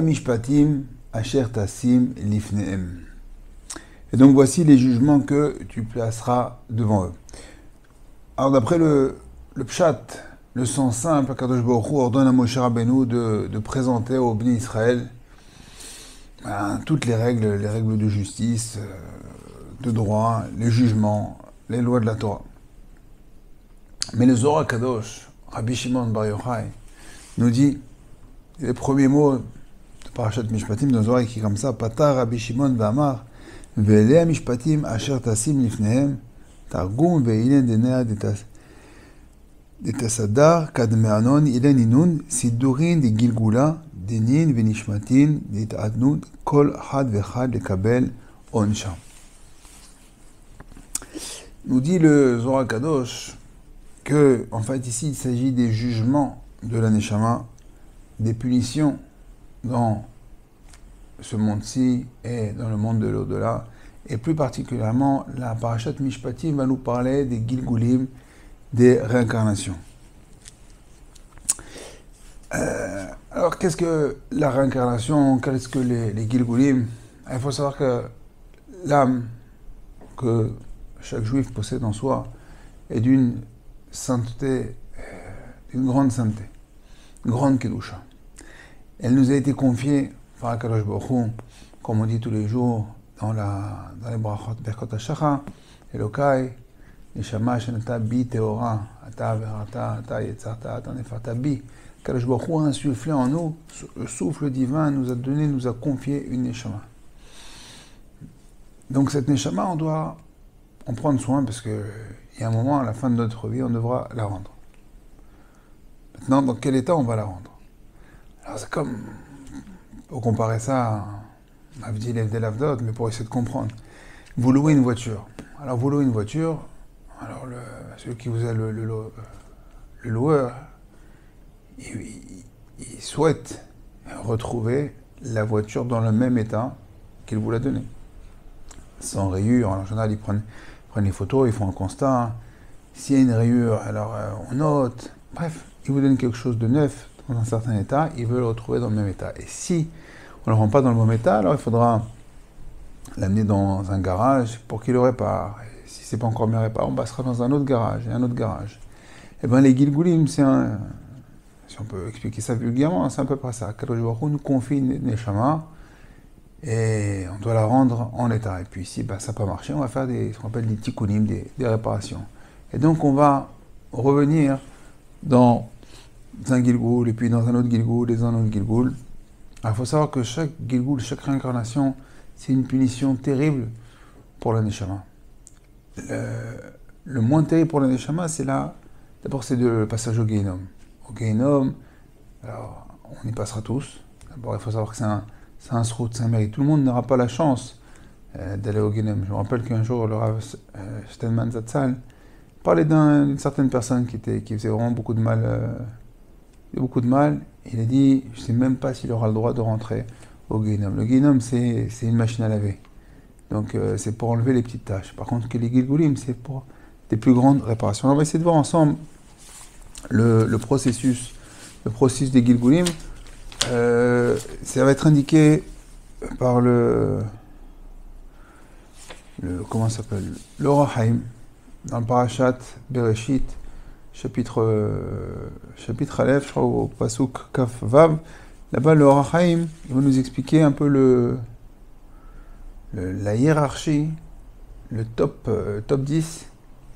amishpatim asher tasim lifnehem. Et donc voici les jugements que tu placeras devant eux. Alors d'après le pshat, le sens simple, Kadosh Baruch Hu ordonne à Moshe Rabbeinu de présenter au Bnei Israël toutes les règles de justice, de droit, les jugements, les lois de la Torah. Mais le Zohar Kadosh, Rabbi Shimon Bar Yochai, nous dit, les premiers mots de Parashat Mishpatim dans le Zohar écrit comme ça, Patar Rabbi Shimon V'amar, Ve'elei Mishpatim asher tasim lifnehem, Targum ve'ilen denea detasadar kadmeanon ilen inun, sidurin de Gilgula, denin ve'nishmatin, detadnud, kol had ve'chad lekabel onsha. Nous dit le Zohar Kadosh que, en fait, ici, il s'agit des jugements de la Neshama, des punitions dans ce monde-ci et dans le monde de l'au-delà. Et plus particulièrement, la Parashat Mishpatim va nous parler des Gilgulim, des réincarnations. Alors, qu'est-ce que la réincarnation? Qu'est-ce que les Gilgulim? Il faut savoir que l'âme que chaque juif possède en soi est d'une sainteté, d'une grande sainteté, une grande kedusha. Elle nous a été confiée par Akadosh Baruch Hu, comme on dit tous les jours dans les brachot Berkot HaShachar, Elokai, Neshama Shenata Bi Teora, Ata Verata, Ata Yetzarta, Ata Nefarta Bi. Akadosh Baruch Hu a insufflé en nous, le souffle divin nous a confié une Neshama. Donc cette Neshama, on doit en prendre soin parce qu'il y a un moment, à la fin de notre vie, on devra la rendre. Maintenant, dans quel état on va la rendre? Alors c'est comme, pour comparer ça à Avdil Evdel Avdot, mais pour essayer de comprendre. Vous louez une voiture. Alors vous louez une voiture, alors celui qui vous a le loueur, il souhaite retrouver la voiture dans le même état qu'il vous l'a donnée. Sans rayures, en général ils prennent les photos, ils font un constat. S'il y a une rayure, alors on note. Bref, ils vous donnent quelque chose de neuf dans un certain état, ils veulent le retrouver dans le même état. Et si on ne le rend pas dans le même état, alors il faudra l'amener dans un garage pour qu'il le répare. Et si ce n'est pas encore bien réparé, on passera dans un autre garage et un autre garage. Et bien les Gilgulim, si on peut expliquer ça vulgairement, c'est à peu près ça. Kadosh Baruch Hu nous confie une Neshama et on doit la rendre en état. Et puis si ça n'a pas marché, on va faire ce qu'on appelle des tikkunim, des réparations. Et donc on va revenir dans un Gilgul, et puis dans un autre Gilgul, et dans un autre Gilgul. Alors il faut savoir que chaque Gilgul, chaque réincarnation, c'est une punition terrible pour la Neshama. Le moins terrible pour la Neshama, c'est d'abord c'est le passage au Gehinnom. Au Gehinnom, alors on y passera tous. D'abord il faut savoir que c'est un srout, c'est un mérite. Tout le monde n'aura pas la chance d'aller au Gehinnom. Je me rappelle qu'un jour, le Rav Steinman Zatzal parlait d'une certaine personne qui faisait vraiment beaucoup de mal. Il a dit, je ne sais même pas s'il aura le droit de rentrer au Gehinnom. Le Gehinnom, c'est une machine à laver. Donc c'est pour enlever les petites tâches. Par contre, que les Gilgulim, c'est pour des plus grandes réparations. Alors, on va essayer de voir ensemble le processus des Gilgulim. Ça va être indiqué par comment ça s'appelle? L'Or HaChaim, dans le Parashat Bereshit, chapitre Aleph, je crois, au Pasuk Kaf Vav. Là-bas, le Or HaChaim, il va nous expliquer un peu la hiérarchie, le top 10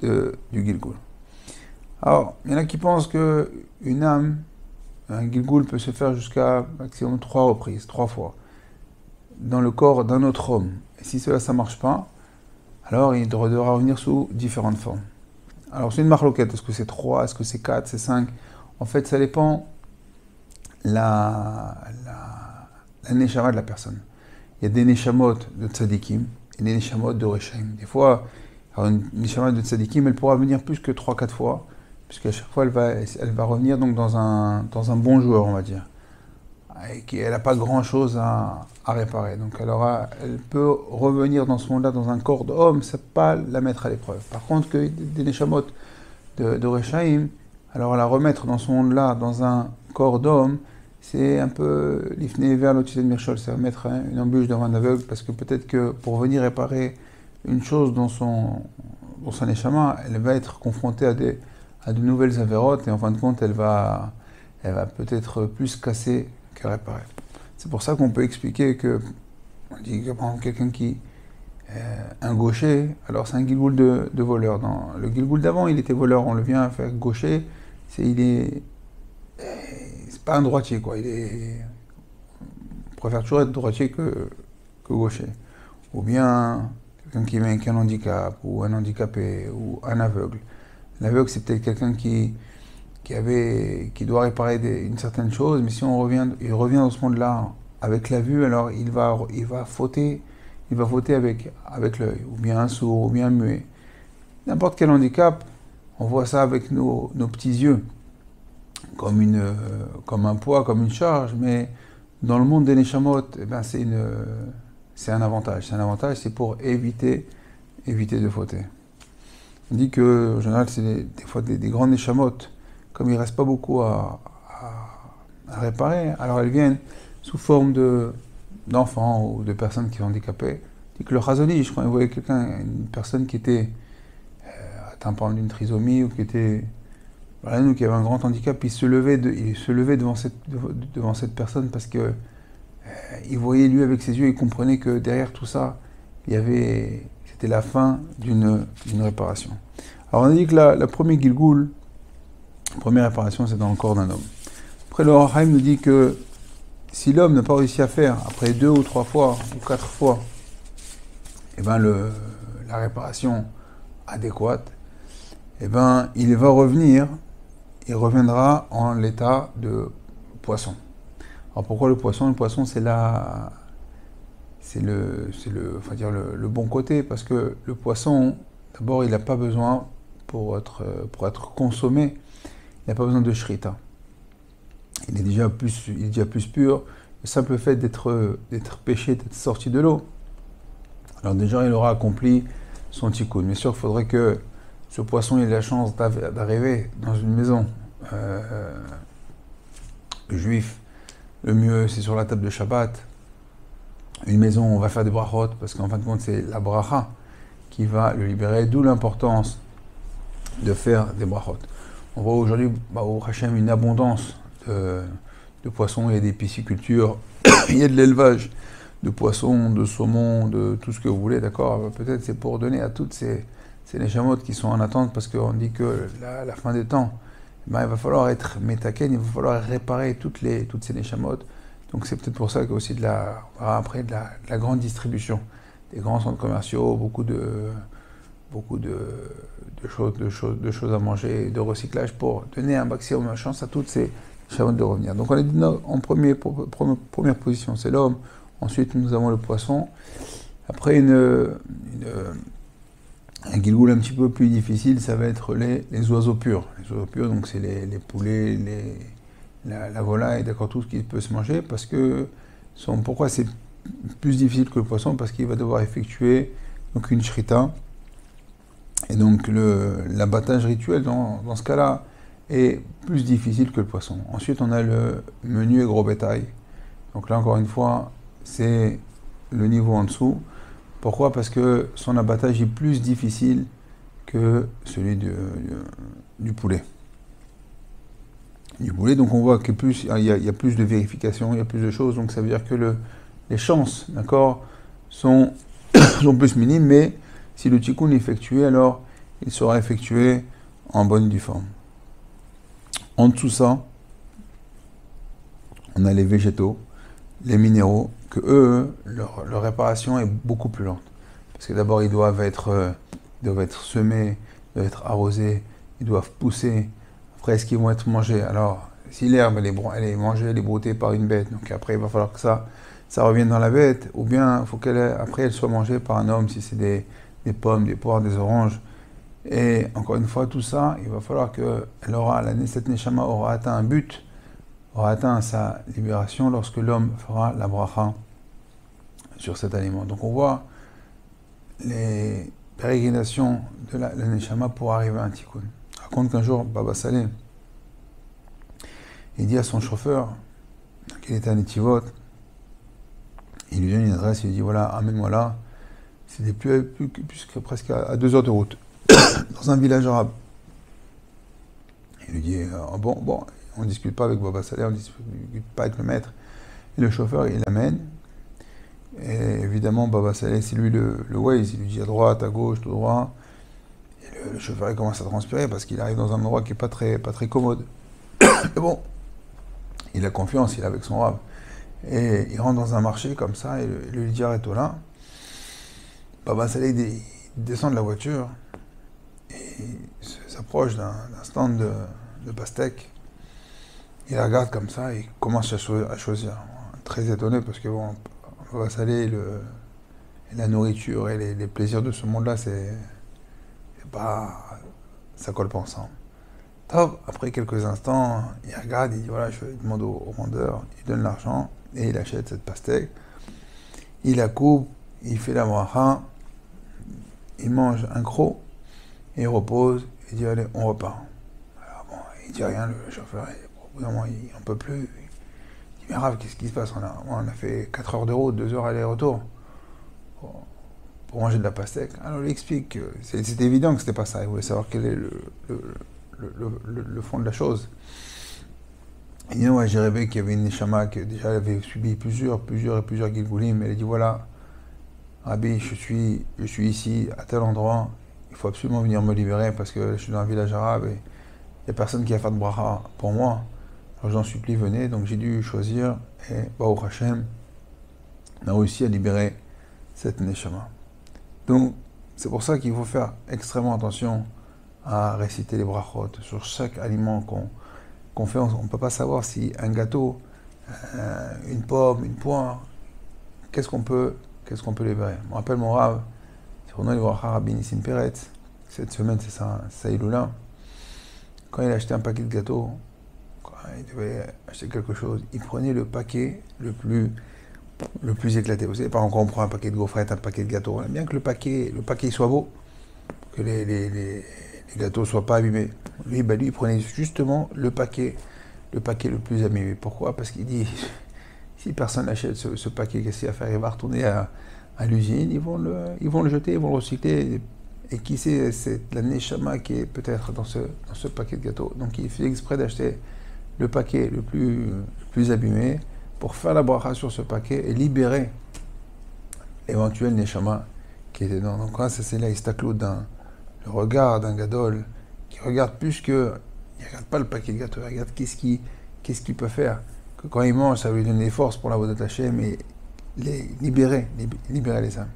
du Gilgul. Alors, il y en a qui pensent qu'une âme, un Gilgul peut se faire jusqu'à maximum 3 reprises, 3 fois, dans le corps d'un autre homme. Et si cela, ça ne marche pas, alors il devra revenir sous différentes formes. Alors c'est une marloquette, est-ce que c'est 3, est-ce que c'est 4, c'est 5? En fait, ça dépend la neshama de la personne. Il y a des neshamot de tzadikim et des neshamot de reshaim. Des fois, une neshama de tzadikim, elle pourra venir plus que 3-4 fois, puisqu'à chaque fois, elle va revenir donc dans un bon joueur, on va dire. Et elle n'a pas grand-chose à réparer. Donc elle peut revenir dans ce monde-là, dans un corps d'homme, ça ne peut pas la mettre à l'épreuve. Par contre, que des neshamot de Reshaim, alors la remettre dans ce monde-là, dans un corps d'homme, c'est un peu l'ifné vers l'autisme de Mirchol, c'est mettre une embûche devant un aveugle, parce que peut-être que pour venir réparer une chose dans son neshama, elle va être confrontée à de nouvelles avérotes, et en fin de compte, elle va peut-être plus casser que réparer. C'est pour ça qu'on peut expliquer que, on dit que par exemple quelqu'un qui un gaucher, alors c'est un gilgoul de voleur. Dans le gilgoul d'avant, il était voleur, on le vient faire gaucher, c'est pas un droitier, quoi. On préfère toujours être droitier que gaucher. Ou bien quelqu'un qui vient avec un handicap, ou un handicapé, ou un aveugle. L'aveugle, c'est peut-être quelqu'un qui doit réparer une certaine chose, mais si il revient dans ce monde-là avec la vue, alors il va fauter avec l'œil, ou bien un sourd, ou bien un muet. N'importe quel handicap, on voit ça avec nos petits yeux, comme un poids, comme une charge, mais dans le monde des neshamot, eh ben c'est un avantage. C'est un avantage, c'est pour éviter de fauter. On dit que, en général, c'est des fois des grandes neshamot, comme il ne reste pas beaucoup à réparer, alors elles viennent sous forme d'enfants ou de personnes qui sont handicapées. C'est que le Chazon Ish, quand il voyait une personne qui était atteinte d'une trisomie ou qui avait un grand handicap, il se levait devant cette personne parce que il voyait lui avec ses yeux, il comprenait que derrière tout ça, c'était la fin d'une réparation. Alors on a dit que la première Gilgoul, la première réparation, c'est dans le corps d'un homme. Après, le Or HaChaim nous dit que si l'homme n'a pas réussi à faire, après 2 ou 3 fois, ou 4 fois, eh ben la réparation adéquate, eh ben il reviendra en l'état de poisson. Alors pourquoi le poisson? Le poisson, c'est le bon côté, parce que le poisson, d'abord, il n'a pas besoin, pour être consommé, il n'a pas besoin de shrita. Il est déjà plus pur. Le simple fait d'être pêché, d'être sorti de l'eau, alors déjà il aura accompli son tikkun. Bien sûr, il faudrait que ce poisson ait la chance d'arriver dans une maison. Le juif, le mieux c'est sur la table de Shabbat. Une maison où on va faire des brachot, parce qu'en fin de compte c'est la bracha qui va le libérer, d'où l'importance de faire des brachot. On voit aujourd'hui, au Hachem, une abondance de poissons, il y a des piscicultures, il y a de l'élevage de poissons, de saumon, de tout ce que vous voulez, d'accord? Peut-être c'est pour donner à toutes ces neshamot qui sont en attente, parce qu'on dit que la fin des temps, il va falloir être métaken, il va falloir réparer toutes ces neshamot. Donc c'est peut-être pour ça qu'il y a aussi de la grande distribution, des grands centres commerciaux, beaucoup de choses à manger, de recyclage, pour donner un maximum de chance à toutes ces neshamot de revenir. Donc on a dit en première position, c'est l'homme. Ensuite, nous avons le poisson. Après, un gilgoul un petit peu plus difficile, ça va être les oiseaux purs. Les oiseaux purs, donc c'est les poulets, la volaille, d'accord, tout ce qui peut se manger, parce que pourquoi c'est plus difficile que le poisson? Parce qu'il va devoir effectuer donc une shrita. Et donc l'abattage rituel dans ce cas-là est plus difficile que le poisson. Ensuite, on a le menu et gros bétail. Donc là, encore une fois, c'est le niveau en dessous. Pourquoi? Parce que son abattage est plus difficile que celui du poulet. Donc on voit qu'il y a plus de vérification, il y a plus de choses, donc ça veut dire que les chances, d'accord, sont plus minimes, mais si le tikkun est effectué, alors il sera effectué en bonne et due forme. En dessous de ça, on a les végétaux, les minéraux, que eux, leur réparation est beaucoup plus lente. Parce que d'abord, ils doivent être semés, ils doivent être arrosés, ils doivent pousser. Après, est-ce qu'ils vont être mangés? Alors, si l'herbe, elle est mangée, elle est broutée par une bête, donc après, il va falloir que ça revienne dans la bête, ou bien il faut qu'après, elle soit mangée par un homme, si c'est des pommes, des poires, des oranges. Et encore une fois, tout ça, il va falloir que cette neshama aura atteint un but, aura atteint sa libération lorsque l'homme fera la bracha sur cet aliment. Donc on voit les pérégrinations de la neshama pour arriver à un tikkun. Raconte qu'un jour, Baba Saleh, il dit à son chauffeur, Donc il était à Netivot, il lui donne une adresse, il lui dit voilà, amène-moi là. C'était plus que presque à 2 heures de route, dans un village arabe. Il lui dit bon, on ne discute pas avec Baba Saleh, on ne discute pas avec le maître. Et le chauffeur, il l'amène. Et évidemment, Baba Saleh, c'est lui le Waze, il lui dit à droite, à gauche, tout droit. Et le chauffeur, il commence à transpirer parce qu'il arrive dans un endroit qui n'est pas très commode. Mais bon, il a confiance, il est avec son rab. Et il rentre dans un marché comme ça, et lui dit arrête-toi là. Baba Saleh, il descend de la voiture, et il s'approche d'un stand de pastèques. Il la regarde comme ça, et il commence à choisir. Très étonné, parce que bon, Baba Saleh, la nourriture et les plaisirs de ce monde-là, c'est pas... ça colle pas ensemble. Top, après quelques instants, il regarde, il dit voilà, je demande au vendeur, il donne l'argent, et il achète cette pastèque. Il la coupe, il fait la bracha, il mange un croc, et il repose, il dit allez, on repart. Alors bon, il dit rien, le chauffeur, au bout d'un moment, il n'en peut plus. Il dit mais Rav, qu'est-ce qui se passe, on a fait 4 heures de route, 2 heures aller-retour, pour manger de la pastèque. Alors il explique que c'était évident que c'était pas ça, il voulait savoir quel est le fond de la chose. Il dit ouais, j'ai rêvé qu'il y avait une neshama qui déjà avait subi plusieurs Gilgulim, elle a dit voilà, Rabbi, je suis ici, à tel endroit, il faut absolument venir me libérer parce que je suis dans un village arabe et il n'y a personne qui va faire de bracha pour moi. Alors j'en supplie, venez. Donc j'ai dû choisir et Baruch Hashem, on a réussi à libérer cette neshama. Donc c'est pour ça qu'il faut faire extrêmement attention à réciter les brachot sur chaque aliment qu'on fait. On ne peut pas savoir si un gâteau, une pomme, une poire, qu'est-ce qu'on peut libérer. Je me rappelle mon Rav, c'est le Rabbi Nissim Peretz, cette semaine c'est sa Iloula. Quand il achetait un paquet de gâteaux, quand il devait acheter quelque chose, il prenait le paquet le plus éclaté. Vous savez, par exemple, quand on prend un paquet de gaufrettes, un paquet de gâteaux, on aime bien que le paquet soit beau, que les gâteaux ne soient pas abîmés. Lui, il prenait justement le paquet le plus abîmé. Pourquoi? Parce qu'il dit, si personne n'achète ce paquet, qu'est-ce qu'il va faire? Il va retourner à l'usine, ils vont le jeter, ils vont le recycler. Et qui sait, c'est la neshama qui est peut-être dans ce paquet de gâteaux. Donc il fait exprès d'acheter le paquet le plus abîmé pour faire la bracha sur ce paquet et libérer l'éventuel neshama qui était dedans. Donc là, c'est là, le regard d'un gadol qui regarde plus que... Il ne regarde pas le paquet de gâteaux, il regarde qu'est-ce qu'il peut faire. Que quand il mange, ça va lui donner des forces pour la Avodat Hashem, mais libérer les âmes.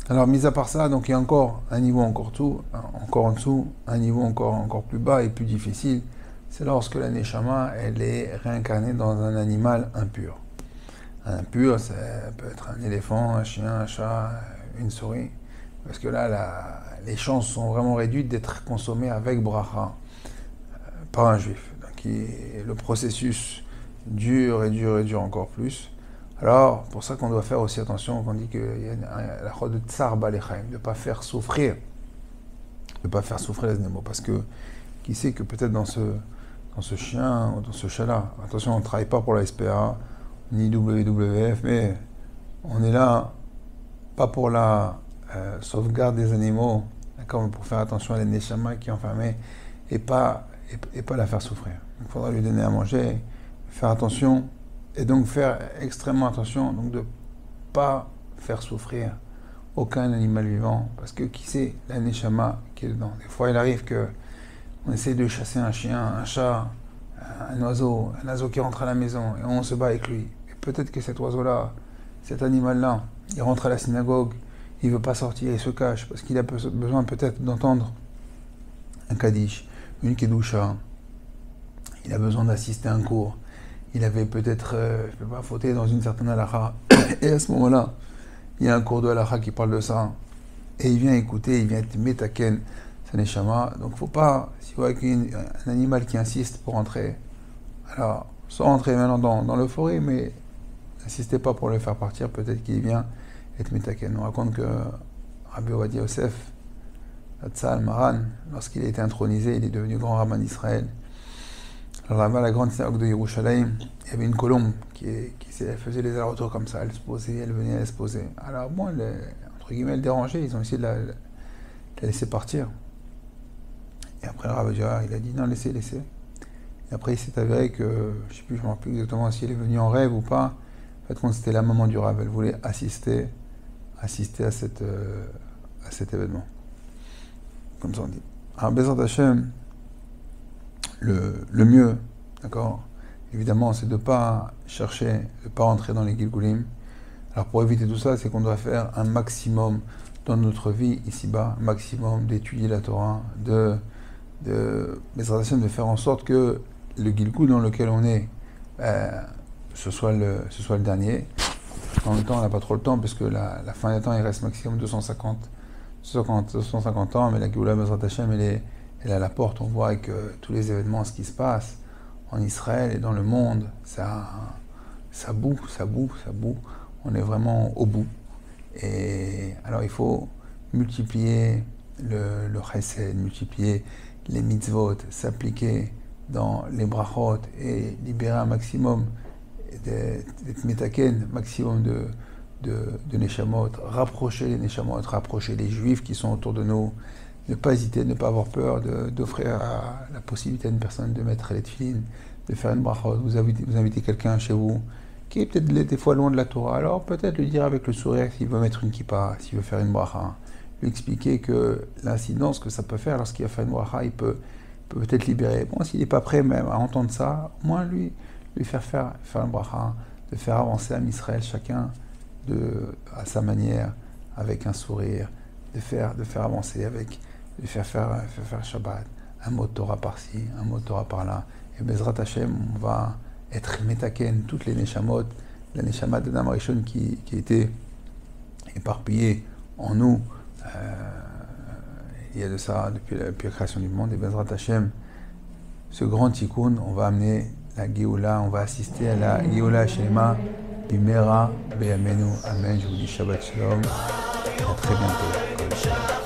Alors, mis à part ça, donc il y a encore un niveau encore en dessous, un niveau encore plus bas et plus difficile. C'est lorsque la neshama, elle est réincarnée dans un animal impur. Un impur, ça peut être un éléphant, un chien, un chat, une souris. Parce que là, les chances sont vraiment réduites d'être consommées avec bracha par un juif. Donc le processus dure encore plus. Alors, pour ça qu'on doit faire aussi attention, qu'on dit qu'il y a la chod de tsar balechaim, de ne pas faire souffrir les animaux. Parce que, qui sait que peut-être dans ce chien ou dans ce chat-là, attention, on ne travaille pas pour la SPA, ni WWF, mais on est là, pas pour la sauvegarde des animaux, d'accord, pour faire attention à la neshama qui est enfermée, et pas la faire souffrir. Il faudra lui donner à manger, faire attention, et donc faire extrêmement attention, donc de ne pas faire souffrir aucun animal vivant, parce que qui sait la neshama qui est dedans. Des fois, il arrive qu'on essaie de chasser un chien, un chat, un oiseau qui rentre à la maison, et on se bat avec lui. Et peut-être que cet oiseau-là, cet animal-là, il rentre à la synagogue, il ne veut pas sortir, il se cache, parce qu'il a besoin peut-être d'entendre un kaddish, une kedusha, il a besoin d'assister à un cours, il avait peut-être, je ne peux pas fauter dans une certaine halakha, et à ce moment-là, il y a un cours de halakha qui parle de ça, et il vient écouter, il vient être metaken, sa neshama. Donc il ne faut pas, si vous voyez un animal qui insiste pour entrer, alors, sans rentrer maintenant dans l'euphorie, mais n'insistez pas pour le faire partir, peut-être qu'il vient être metaken. On raconte que Rabbi Ovadia Yosef, Hatzal Maran, lorsqu'il a été intronisé, il est devenu grand rabbin d'Israël. Là-bas, la grande synagogue de Yerushalayim, il y avait une colombe elle faisait les allers-retours comme ça, elle se posait, elle venait, elle se posait. Alors bon, entre guillemets, elle dérangeait, ils ont essayé de la laisser partir. Et après, le Rav il a dit non, laissez. Et après, il s'est avéré que, je ne me rappelle plus exactement si elle est venue en rêve ou pas. En fait, quand c'était la maman du Rav, elle voulait assister à cet événement. Comme ça on dit. Alors, Bezrat Hashem, le mieux, d'accord, évidemment, c'est de ne pas chercher, de ne pas rentrer dans les Gilgulim. Alors pour éviter tout ça, c'est qu'on doit faire un maximum dans notre vie ici-bas, un maximum d'étudier la Torah, de faire en sorte que le Gilgul dans lequel on est, ce soit le dernier. En même temps, on n'a pas trop le temps, parce que la fin des temps, il reste maximum 250 ans, mais la Géoula Bezrat Hashem, elle est à la porte. On voit avec tous les événements, ce qui se passe en Israël et dans le monde, ça boue. On est vraiment au bout. Et alors il faut multiplier le chesed, multiplier les mitzvot, s'appliquer dans les brachot et libérer un maximum d'être metaken, maximum de neshamot, rapprocher les neshamot, rapprocher les juifs qui sont autour de nous, ne pas hésiter, ne pas avoir peur d'offrir la possibilité à une personne de mettre les tefilines, de faire une brachot. Vous invitez quelqu'un chez vous qui est peut-être des fois loin de la Torah, alors peut-être lui dire avec le sourire s'il veut mettre une kippa, s'il veut faire une bracha, lui expliquer que l'incidence que ça peut faire lorsqu'il va faire une bracha, il peut peut-être libérer. Bon, s'il n'est pas prêt même à entendre ça, au moins lui faire une bracha, de faire avancer à Israël chacun à sa manière, avec un sourire, de faire avancer, de faire Shabbat, un mot de Torah par-ci, un mot de Torah par-là. Et Bezrat Hashem, on va être metaken, toutes les neshamot, la neshama d'Adam Rishon qui était éparpillée en nous, il y a de ça depuis la création du monde. Et Bezrat Hashem, ce grand tikkun, on va amener la Géoula, on va assister à la Géoula Shema, Bimera, Beyamenu, Amen. Je vous dis Shabbat Shalom, à très bientôt.